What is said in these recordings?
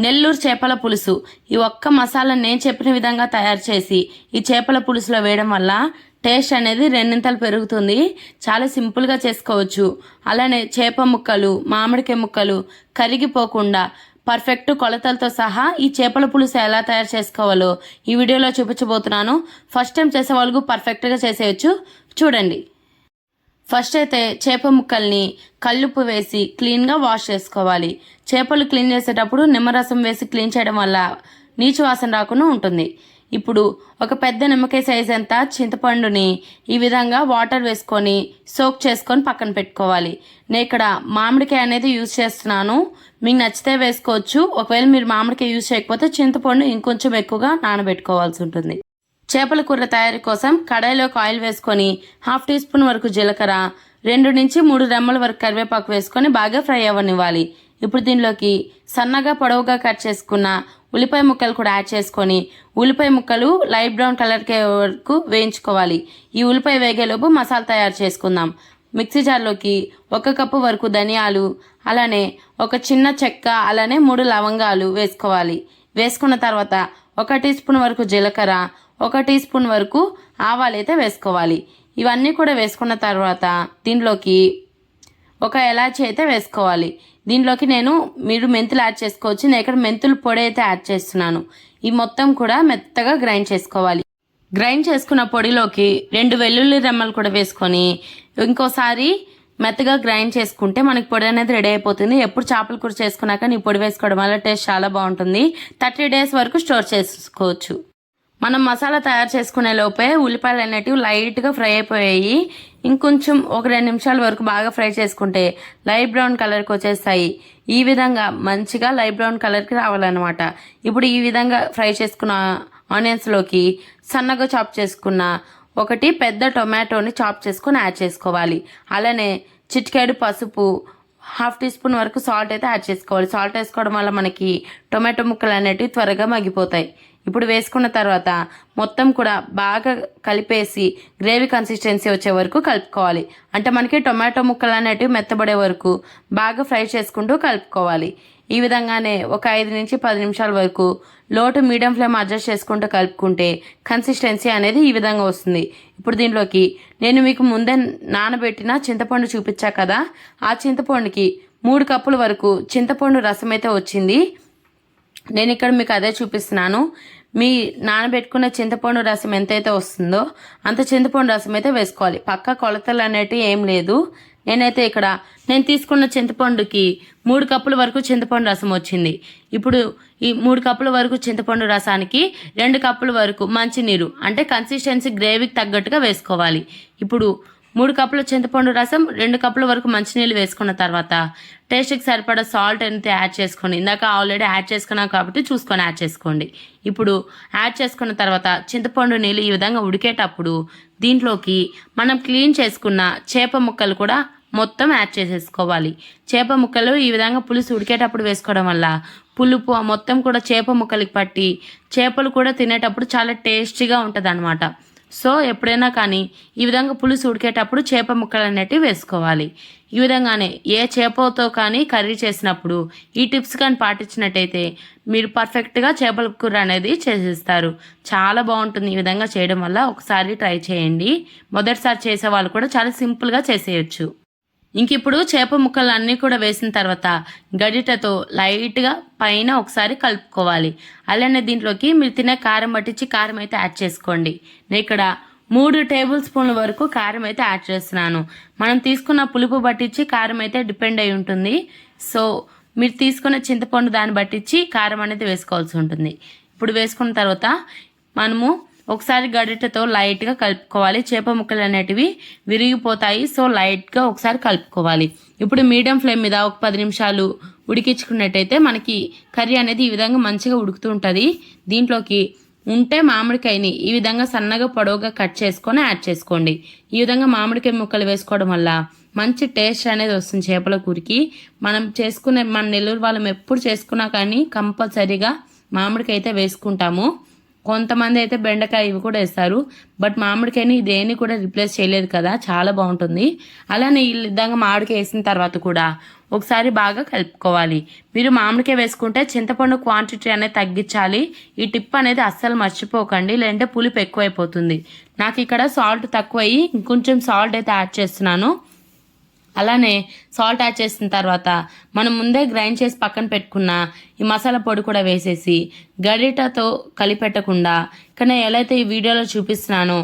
నెల్లూరు చేపల పులుసు. ఈ ఒక్క మసాలా నేను చెప్పిన విధంగా తయారు చేసి ఈ చేపల పులుసులో వేయడం వల్ల టేస్ట్ అనేది రెండింతలు పెరుగుతుంది. చాలా సింపుల్గా చేసుకోవచ్చు. అలానే చేప ముక్కలు, మామిడికాయ ముక్కలు కరిగిపోకుండా పర్ఫెక్ట్ కొలతలతో సహా ఈ చేపల పులుసు ఎలా తయారు చేసుకోవాలో ఈ వీడియోలో చూపించబోతున్నాను. ఫస్ట్ టైం చేసే వాళ్ళకు పర్ఫెక్ట్గా చేసేయచ్చు. చూడండి. ఫస్ట్ అయితే చేప ముక్కల్ని కల్లుప్పు వేసి క్లీన్గా వాష్ చేసుకోవాలి. చేపలు క్లీన్ చేసేటప్పుడు నిమ్మరసం వేసి క్లీన్ చేయడం వల్ల నీచు వాసన రాకుండా ఉంటుంది. ఇప్పుడు ఒక పెద్ద నిమ్మకాయ సైజ్ అంత చింతపండుని ఈ విధంగా వాటర్ వేసుకొని సోక్ చేసుకొని పక్కన పెట్టుకోవాలి. నేను ఇక్కడ మామిడికాయ అనేది యూజ్ చేస్తున్నాను. మీకు నచ్చితే వేసుకోవచ్చు. ఒకవేళ మీరు మామిడికాయ యూజ్ చేయకపోతే చింతపండు ఇంకొంచెం ఎక్కువగా నానబెట్టుకోవాల్సి ఉంటుంది. చేపల కూర తయారీ కోసం కడాయిలోకి ఆయిల్ వేసుకొని 1/2 టీ స్పూన్ వరకు జీలకర్ర, 2 నుంచి 3 రెమ్మల వరకు కరివేపాకు వేసుకొని బాగా ఫ్రై అవ్వనివ్వాలి. ఇప్పుడు దీనిలోకి సన్నగా పొడవుగా కట్ చేసుకున్న ఉల్లిపాయ ముక్కలు కూడా యాడ్ చేసుకొని ఉల్లిపాయ ముక్కలు లైట్ బ్రౌన్ కలర్కి వరకు వేయించుకోవాలి. ఈ ఉల్లిపాయ వేగేలోపు మసాలా తయారు చేసుకుందాం. మిక్సీ జార్లోకి 1 కప్పు వరకు ధనియాలు, అలానే ఒక చిన్న చెక్క, అలానే 3 లవంగాలు వేసుకోవాలి. వేసుకున్న తర్వాత 1 టీ స్పూన్ వరకు జీలకర్ర, 1 టీ స్పూన్ వరకు ఆవాలు అయితే వేసుకోవాలి. ఇవన్నీ కూడా వేసుకున్న తర్వాత దీనిలోకి ఒక ఎలాచి అయితే వేసుకోవాలి. దీనిలోకి మీరు మెంతులు యాడ్ చేసుకోవచ్చు. నేను ఇక్కడ మెంతుల పొడి అయితే యాడ్ చేస్తున్నాను. ఈ మొత్తం కూడా మెత్తగా గ్రైండ్ చేసుకోవాలి. గ్రైండ్ చేసుకున్న పొడిలోకి 2 వెల్లుల్లి రెమ్మలు కూడా వేసుకొని ఇంకోసారి మెత్తగా గ్రైండ్ చేసుకుంటే మనకి పొడి అనేది రెడీ అయిపోతుంది. ఎప్పుడు చేపల కూర చేసుకున్నాక ఈ పొడి వేసుకోవడం వల్ల టేస్ట్ చాలా బాగుంటుంది. 30 డేస్ వరకు స్టోర్ చేసుకోవచ్చు. మనం మసాలా తయారు చేసుకునే లోపే ఉల్లిపాయలు అనేటివి లైట్గా ఫ్రై అయిపోయాయి. ఇంకొంచెం ఒక 2 నిమిషాల వరకు బాగా ఫ్రై చేసుకుంటే లైట్ బ్రౌన్ కలర్కి వచ్చేస్తాయి. ఈ విధంగా మంచిగా లైట్ బ్రౌన్ కలర్కి రావాలన్నమాట. ఇప్పుడు ఈ విధంగా ఫ్రై చేసుకున్న ఆనియన్స్లోకి సన్నగా చాప్ చేసుకున్న 1 పెద్ద టొమాటోని చాప్ చేసుకొని యాడ్ చేసుకోవాలి. అలానే చిటికెడు పసుపు, 1/2 టీ స్పూన్ వరకు సాల్ట్ అయితే యాడ్ చేసుకోవాలి. సాల్ట్ వేసుకోవడం వల్ల మనకి టొమాటో ముక్కలు అనేటివి త్వరగా మగ్గిపోతాయి. ఇప్పుడు వేసుకున్న తర్వాత మొత్తం కూడా బాగా కలిపేసి గ్రేవీ కన్సిస్టెన్సీ వచ్చే వరకు కలుపుకోవాలి. అంటే మనకి టొమాటో ముక్కలు అనేటివి మెత్తబడే వరకు బాగా ఫ్రై చేసుకుంటూ కలుపుకోవాలి. ఈ విధంగానే ఒక 5 నుంచి 10 నిమిషాల వరకు లో టు మీడియం ఫ్లేమ్ అడ్జస్ట్ చేసుకుంటూ కలుపుకుంటే కన్సిస్టెన్సీ అనేది ఈ విధంగా వస్తుంది. ఇప్పుడు దీనిలోకి నేను మీకు ముందే నానబెట్టిన చింతపండు చూపించా కదా, ఆ చింతపండుకి 3 కప్పుల వరకు చింతపండు రసం అయితే వచ్చింది. నేను ఇక్కడ మీకు అదే చూపిస్తున్నాను. మీ నానబెట్టుకున్న చింతపండు రసం ఎంతైతే వస్తుందో అంత చింతపండు రసం అయితే వేసుకోవాలి. పక్క కొలతలు అనేటివి ఏం లేదు. నేనైతే ఇక్కడ నేను తీసుకున్న చింతపండుకి 3 కప్పుల వరకు చింతపండు రసం వచ్చింది. ఇప్పుడు ఈ 3 కప్పుల వరకు చింతపండు రసానికి 2 కప్పుల వరకు మంచినీరు, అంటే కన్సిస్టెన్సీ గ్రేవీకి తగ్గట్టుగా వేసుకోవాలి. ఇప్పుడు 3 కప్పుల చింతపండు రసం, 2 కప్పుల వరకు మంచినీళ్ళు వేసుకున్న తర్వాత టేస్ట్కి సరిపడా సాల్ట్ అయితే యాడ్ చేసుకోండి. ఇందాక ఆల్రెడీ యాడ్ చేసుకున్నాం కాబట్టి చూసుకొని యాడ్ చేసుకోండి. ఇప్పుడు యాడ్ చేసుకున్న తర్వాత చింతపండు నీళ్ళు ఈ విధంగా ఉడికేటప్పుడు దీంట్లోకి మనం క్లీన్ చేసుకున్న చేప ముక్కలు కూడా మొత్తం యాడ్ చేసేసుకోవాలి. చేప ముక్కలు ఈ విధంగా పులుసు ఉడికేటప్పుడు వేసుకోవడం వల్ల పులుపు మొత్తం కూడా చేప ముక్కలకి పట్టి చేపలు కూడా తినేటప్పుడు చాలా టేస్టీగా ఉంటుంది అన్నమాట. సో ఎప్పుడైనా కానీ ఈ విధంగా పులుసు ఉడికేటప్పుడు చేప ముక్కలు అనేటివి వేసుకోవాలి. ఈ విధంగానే ఏ చేపతో కానీ కర్రీ చేసినప్పుడు ఈ టిప్స్ కానీ పాటించినట్టయితే మీరు పర్ఫెక్ట్గా చేపల కూర అనేది చేసేస్తారు. చాలా బాగుంటుంది. ఈ విధంగా చేయడం వల్ల ఒకసారి ట్రై చేయండి. మొదటిసారి చేసే వాళ్ళు కూడా చాలా సింపుల్గా చేసేయచ్చు. ఇంక ఇప్పుడు చేప ముక్కలు అన్నీ కూడా వేసిన తర్వాత గరిటెతో లైట్గా పైన ఒకసారి కలుపుకోవాలి. అలానే దీంట్లోకి మీరు తినే కారం పట్టించి కారం అయితే యాడ్ చేసుకోండి. నేను ఇక్కడ 3 టేబుల్ స్పూన్ల వరకు కారం అయితే యాడ్ చేస్తున్నాను. మనం తీసుకున్న పులుపు పట్టించి కారం అయితే డిపెండ్ అయి ఉంటుంది. సో మీరు తీసుకున్న చింతపండు దాన్ని పట్టించి కారం అనేది వేసుకోవాల్సి ఉంటుంది. ఇప్పుడు వేసుకున్న తర్వాత మనము ఒకసారి గరిటెతో లైట్గా కలుపుకోవాలి. చేప ముక్కలు అనేటివి విరిగిపోతాయి. సో లైట్గా ఒకసారి కలుపుకోవాలి. ఇప్పుడు మీడియం ఫ్లేమ్ మీద ఒక 10 నిమిషాలు ఉడికించుకున్నట్టయితే మనకి కర్రీ అనేది ఈ విధంగా మంచిగా ఉడుకుతూ ఉంటుంది. దీంట్లోకి మామిడికాయని ఈ విధంగా సన్నగా పొడవుగా కట్ చేసుకొని యాడ్ చేసుకోండి. ఈ విధంగా మామిడికాయ ముక్కలు వేసుకోవడం వల్ల మంచి టేస్ట్ అనేది వస్తుంది చేపల కూరకి. మన నెల్లూరు వాళ్ళం ఎప్పుడు చేసుకున్నా కానీ కంపల్సరీగా మామిడికాయ అయితే వేసుకుంటాము. కొంతమంది అయితే బెండకాయ ఇవి కూడా వేస్తారు. బట్ మామిడికాయని దేన్ని కూడా రిప్లేస్ చేయలేదు కదా, చాలా బాగుంటుంది. అలానే ఈ విధంగా మామిడికాయ వేసిన తర్వాత కూడా ఒకసారి బాగా కలుపుకోవాలి. మీరు మామిడికాయ వేసుకుంటే చింతపండు క్వాంటిటీ అనేది తగ్గించాలి. ఈ టిప్ అనేది అస్సలు మర్చిపోకండి, లేదంటే పులుపు ఎక్కువైపోతుంది. నాకు ఇక్కడ సాల్ట్ తక్కువయ్యి ఇంకొంచెం సాల్ట్ అయితే యాడ్ చేస్తున్నాను. అలానే సాల్ట్ యాడ్ చేసిన తర్వాత మనం ముందే గ్రైండ్ చేసి పక్కన పెట్టుకున్న ఈ మసాలా పొడి కూడా వేసేసి గరిటతో కలిపెట్టకుండా ఇక్కడ నేను ఎలా అయితే ఈ వీడియోలో చూపిస్తున్నానో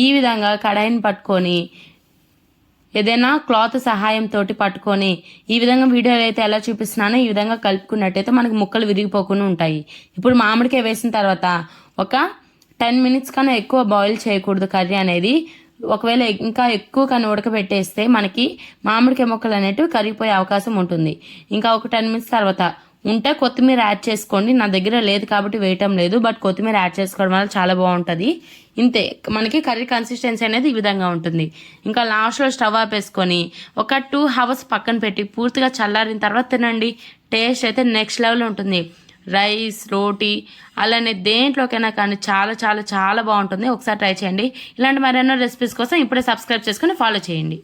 ఈ విధంగా కడాయిని పట్టుకొని ఏదైనా క్లాత్ సహాయంతో పట్టుకొని ఈ విధంగా వీడియోలో అయితే ఎలా చూపిస్తున్నానో ఈ విధంగా కలుపుకున్నట్టయితే మనకి ముక్కలు విరిగిపోకుండా ఉంటాయి. ఇప్పుడు మామిడికాయ వేసిన తర్వాత ఒక 10 minutes కన్నా ఎక్కువ బాయిల్ చేయకూడదు కర్రీ అనేది. ఒకవేళ ఇంకా ఎక్కువ కానీ ఉడకబెట్టేస్తే మనకి మామిడికాయ ముక్కలు అనేటివి కరిగిపోయే అవకాశం ఉంటుంది. ఇంకా ఒక 10 minutes తర్వాత ఉంటే కొత్తిమీర యాడ్ చేసుకోండి. నా దగ్గర లేదు కాబట్టి వేయటం లేదు, బట్ కొత్తిమీర యాడ్ చేసుకోవడం వల్ల చాలా బాగుంటుంది. ఇంతే, మనకి కర్రీ కన్సిస్టెన్సీ అనేది ఈ విధంగా ఉంటుంది. ఇంకా లాస్ట్లో స్టవ్ ఆపేసుకొని ఒక 2 hours పక్కన పెట్టి పూర్తిగా చల్లారిన తర్వాత తినండి. టేస్ట్ అయితే నెక్స్ట్ లెవెల్ ఉంటుంది. రైస్, రోటీ అలానే దేంట్లోకైనా కానీ చాలా చాలా చాలా బాగుంటుంది. ఒకసారి ట్రై చేయండి. ఇలాంటి మరెన్నో రెసిపీస్ కోసం ఇప్పుడే సబ్స్క్రైబ్ చేసుకొని ఫాలో చేయండి.